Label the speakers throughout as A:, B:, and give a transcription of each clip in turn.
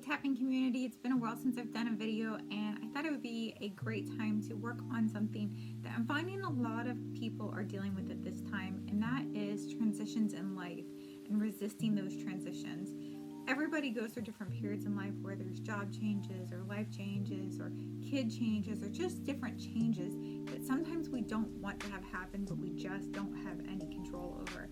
A: tapping community. It's been a while since I've done a video, and I thought it would be a great time to work on something that I'm finding a lot of people are dealing with at this time, and that is transitions in life and resisting those transitions. Everybody goes through different periods in life where there's job changes or life changes or kid changes or just different changes that sometimes we don't want to have happen, but we just don't have any control over.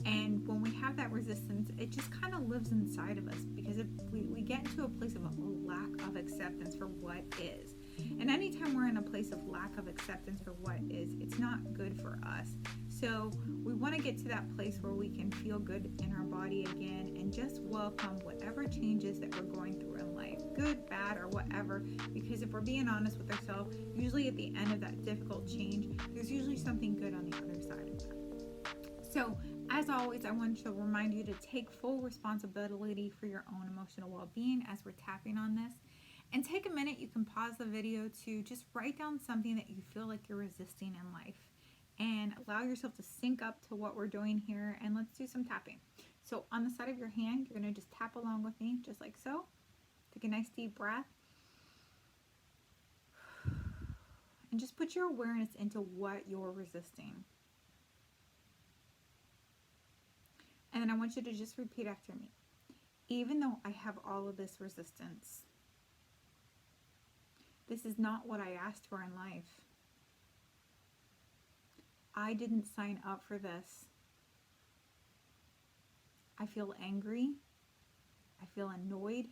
A: And when we have that resistance, it just kind of lives inside of us because we get into a place of a lack of acceptance for what is. And anytime we're in a place of lack of acceptance for what is, it's not good for us. So we want to get to that place where we can feel good in our body again and just welcome whatever changes that we're going through in life, good, bad, or whatever. Because if we're being honest with ourselves, usually at the end of that difficult change, there's usually something good on the other side of that. So as always, I want to remind you to take full responsibility for your own emotional well-being as we're tapping on this. And take a minute, you can pause the video to just write down something that you feel like you're resisting in life. And allow yourself to sync up to what we're doing here, and let's do some tapping. So on the side of your hand, you're going to just tap along with me, just like so. Take a nice deep breath. And just put your awareness into what you're resisting. And then I want you to just repeat after me. Even though I have all of this resistance, this is not what I asked for in life. I didn't sign up for this. I feel angry. I feel annoyed.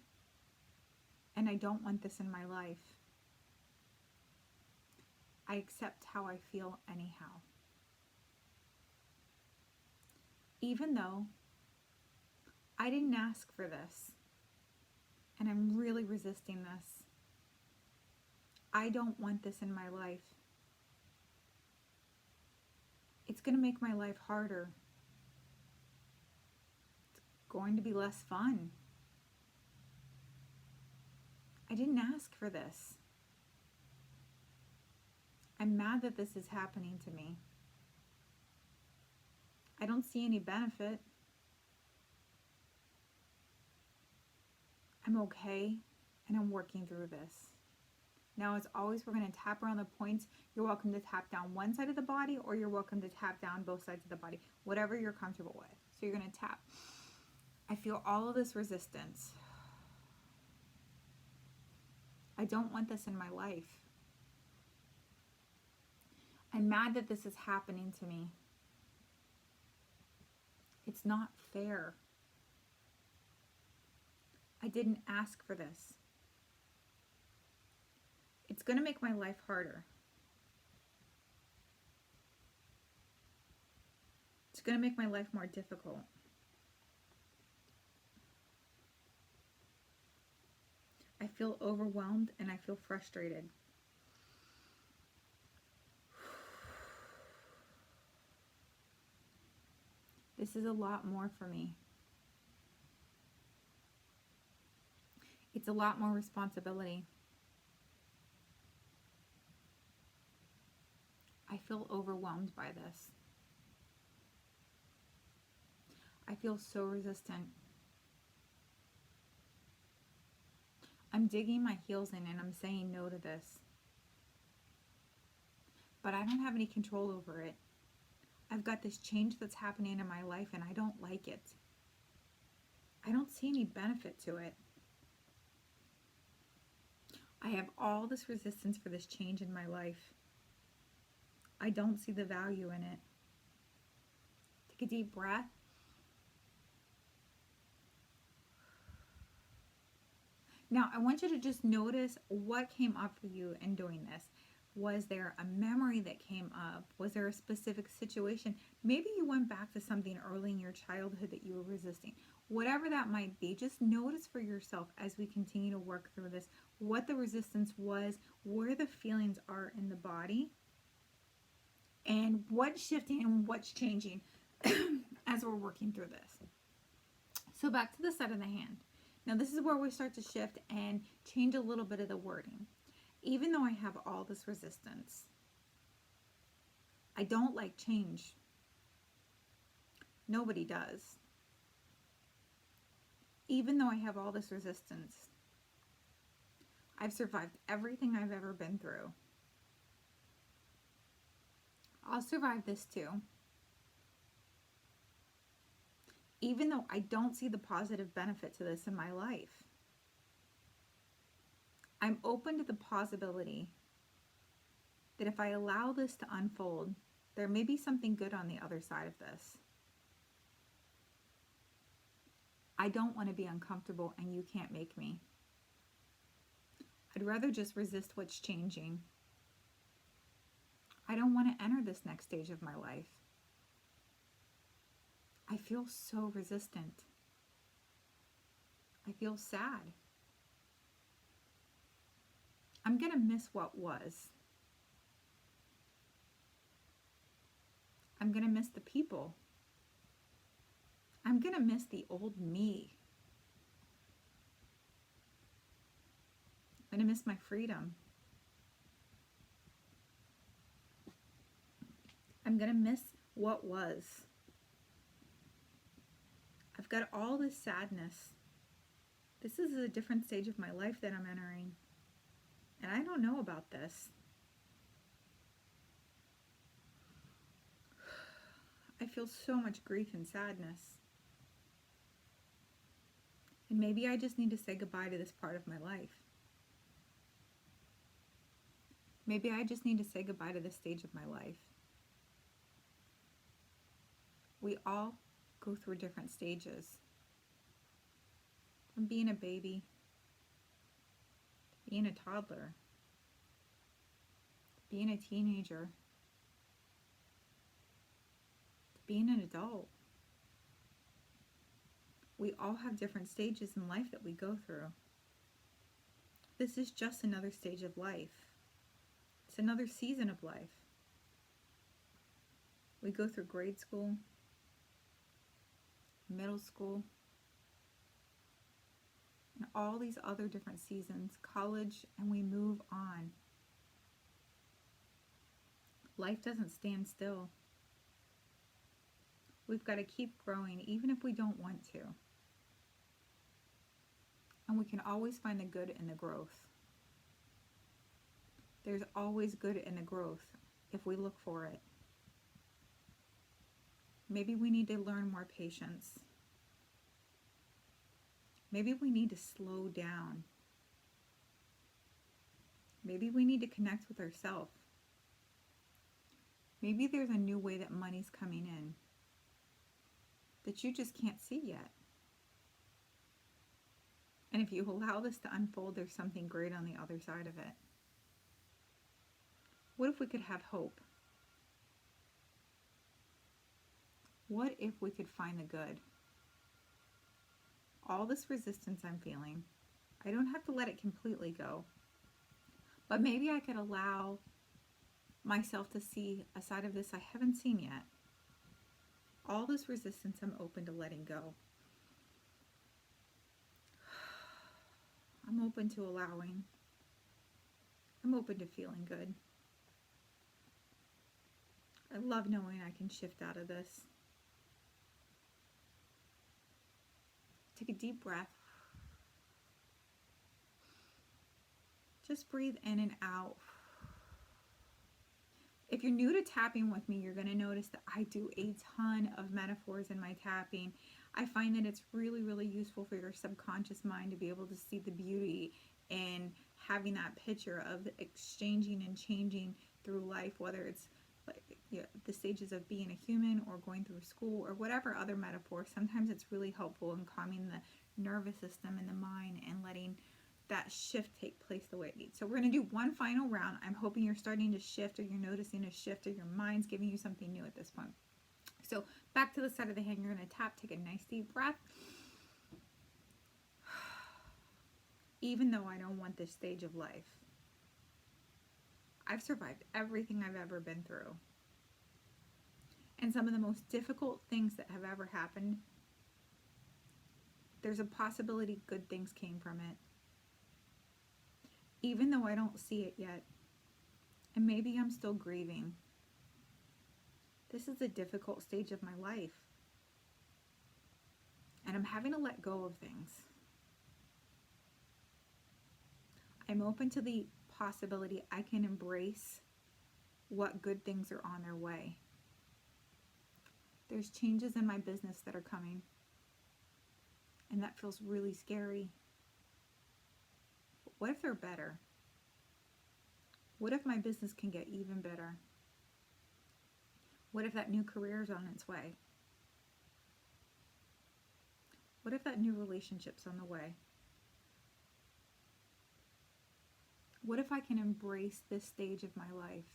A: And I don't want this in my life. I accept how I feel anyhow. Even though I didn't ask for this, and I'm really resisting this. I don't want this in my life. It's going to make my life harder. It's going to be less fun. I didn't ask for this. I'm mad that this is happening to me. I don't see any benefit. I'm okay, and I'm working through this. Now, as always, we're going to tap around the points. You're welcome to tap down one side of the body, or you're welcome to tap down both sides of the body, whatever you're comfortable with. So you're going to tap. I feel all of this resistance. I don't want this in my life. I'm mad that this is happening to me. It's not fair. I didn't ask for this. It's going to make my life harder. It's going to make my life more difficult. I feel overwhelmed and I feel frustrated. This is a lot more for me. It's a lot more responsibility. I feel overwhelmed by this. I feel so resistant. I'm digging my heels in and I'm saying no to this. But I don't have any control over it. I've got this change that's happening in my life and I don't like it. I don't see any benefit to it. I have all this resistance for this change in my life. I don't see the value in it. Take a deep breath. Now, I want you to just notice what came up for you in doing this. Was there a memory that came up? Was there a specific situation? Maybe you went back to something early in your childhood that you were resisting. Whatever that might be, just notice for yourself as we continue to work through this, what the resistance was, where the feelings are in the body, and what's shifting and what's changing as we're working through this. So back to the side of the hand. Now this is where we start to shift and change a little bit of the wording. Even though I have all this resistance, I don't like change. Nobody does. Even though I have all this resistance, I've survived everything I've ever been through. I'll survive this too. Even though I don't see the positive benefit to this in my life, I'm open to the possibility that if I allow this to unfold, there may be something good on the other side of this. I don't want to be uncomfortable, and you can't make me. I'd rather just resist what's changing. I don't want to enter this next stage of my life. I feel so resistant. I feel sad. I'm going to miss what was. I'm going to miss the people. I'm going to miss the old me. I'm going to miss my freedom. I'm going to miss what was. I've got all this sadness. This is a different stage of my life that I'm entering. And I don't know about this. I feel so much grief and sadness. And maybe I just need to say goodbye to this part of my life. Maybe I just need to say goodbye to this stage of my life. We all go through different stages. From being a baby, being a toddler, being a teenager, being an adult. We all have different stages in life that we go through. This is just another stage of life. It's another season of life. We go through grade school, middle school, and all these other different seasons, college, and we move on. Life doesn't stand still. We've got to keep growing, even if we don't want to. And we can always find the good in the growth. There's always good in the growth if we look for it. Maybe we need to learn more patience. Maybe we need to slow down. Maybe we need to connect with ourselves. Maybe there's a new way that money's coming in that you just can't see yet. And if you allow this to unfold, there's something great on the other side of it. What if we could have hope? What if we could find the good? All this resistance I'm feeling, I don't have to let it completely go. But maybe I could allow myself to see a side of this I haven't seen yet. All this resistance I'm open to letting go. I'm open to allowing. I'm open to feeling good. I love knowing I can shift out of this. Take a deep breath. Just breathe in and out. If you're new to tapping with me, you're going to notice that I do a ton of metaphors in my tapping. I find that it's really, really useful for your subconscious mind to be able to see the beauty in having that picture of exchanging and changing through life, whether it's like, the stages of being a human or going through school or whatever other metaphor. Sometimes it's really helpful in calming the nervous system and the mind and letting that shift take place the way it needs. So we're going to do one final round. I'm hoping you're starting to shift, or you're noticing a shift, or your mind's giving you something new at this point. So back to the side of the hand, you're going to tap, take a nice deep breath. Even though I don't want this stage of life, I've survived everything I've ever been through. And some of the most difficult things that have ever happened, there's a possibility good things came from it. Even though I don't see it yet. And maybe I'm still grieving. This is a difficult stage of my life. And I'm having to let go of things. I'm open to the possibility I can embrace what good things are on their way. There's changes in my business that are coming, and that feels really scary. But what if they're better? What if my business can get even better? What if that new career is on its way? What if that new relationship's on the way? What if I can embrace this stage of my life?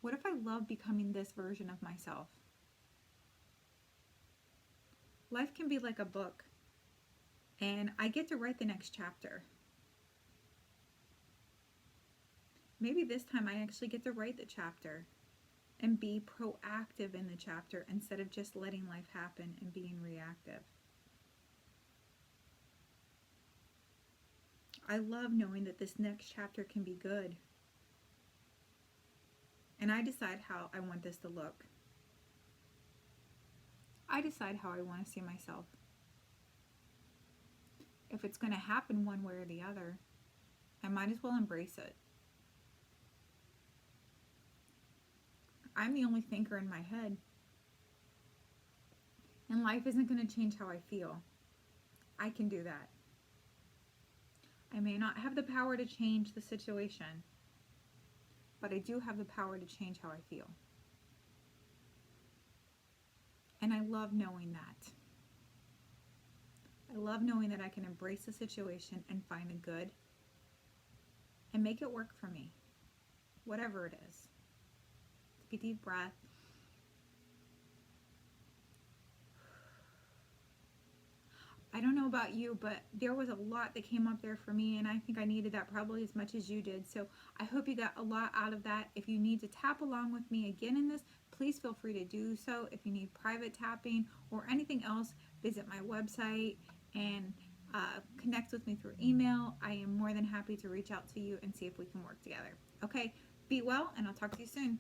A: What if I love becoming this version of myself? Life can be like a book, and I get to write the next chapter. Maybe this time I actually get to write the chapter and be proactive in the chapter instead of just letting life happen and being reactive. I love knowing that this next chapter can be good. And I decide how I want this to look. I decide how I want to see myself. If it's going to happen one way or the other, I might as well embrace it. I'm the only thinker in my head. And life isn't going to change how I feel. I can do that. I may not have the power to change the situation, but I do have the power to change how I feel. And I love knowing that. I love knowing that I can embrace the situation and find the good and make it work for me, whatever it is. Take a deep breath. I don't know about you, but there was a lot that came up there for me, and I think I needed that probably as much as you did. So I hope you got a lot out of that. If you need to tap along with me again in this, please feel free to do so. If you need private tapping or anything else, visit my website and connect with me through email. I am more than happy to reach out to you and see if we can work together. Okay, be well, and I'll talk to you soon.